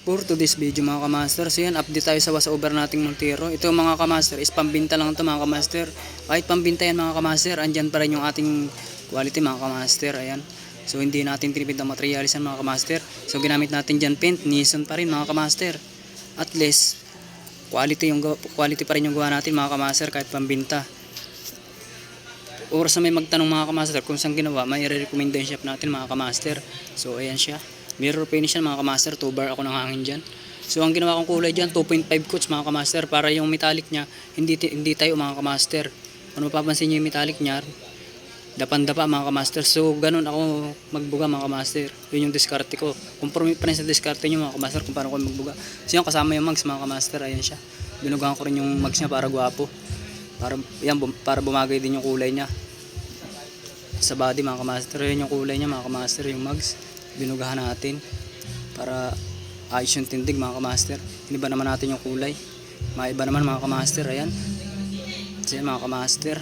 For today's video mga kamaster, so yan, update tayo sa washover nating Montero. Ito mga kamaster is pambinta lang ito mga kamaster. Kahit pambinta yan mga kamaster, andyan pa rin yung ating quality mga kamaster. Ayan. So hindi natin tinipid ang materialis yan mga kamaster. So ginamit natin dyan paint, Nissan pa rin mga kamaster. At least quality pa rin yung gawa natin mga kamaster kahit pambinta. Oras na may magtanong mga kamaster kung saan ginawa, may i-recommend din shop natin mga kamaster. So ayan siya. Mirror finish yan mga kamaster, 2 bar ako ng hangin dyan. So ang ginawa kong kulay dyan, 2.5 coats mga kamaster, para yung metallic nya hindi tayo mga kamaster. Kung mapapansin nyo yung metallic nya, dapan-dapa mga kamaster. So ganun ako magbuga mga kamaster. Yun yung diskarte ko. Compromise pa rin sa diskarte nyo mga kamaster kung paano ko magbuga. So yung kasama yung mags mga kamaster, ayan siya. Binugahan ko rin yung mags nya para guwapo. Para bumagay din yung kulay nya sa body mga kamaster. Yun yung kulay nya mga kamaster, yung mags. Binugahan natin para ayos yung tindig mga kamaster. Iniba naman natin yung kulay, maiba naman mga kamaster. Ayan, so yan mga kamaster.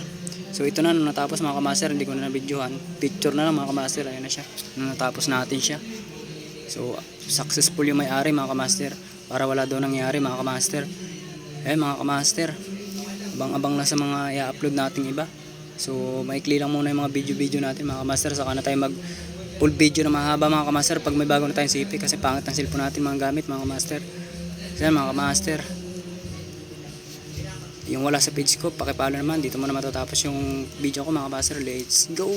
So ito na nung natapos mga kamaster, hindi ko na na-videohan, picture na lang mga kamaster. Ayan na siya nung natapos natin siya. So successful yung may-ari mga kamaster, para wala daw nangyari mga kamaster. Ayan mga kamaster, abang-abang na sa mga i-upload nating iba. So maikli lang muna yung mga video natin mga kamaster, saka na tayo mag full video na mahaba mga kamaster pag may bago na tayong CP, kasi pangit ang cellphone natin mga gamit mga kamaster. So yan mga kamaster, yung wala sa page ko, pakipalo naman, dito mo na matatapos yung video ko mga kamaster. Let's go!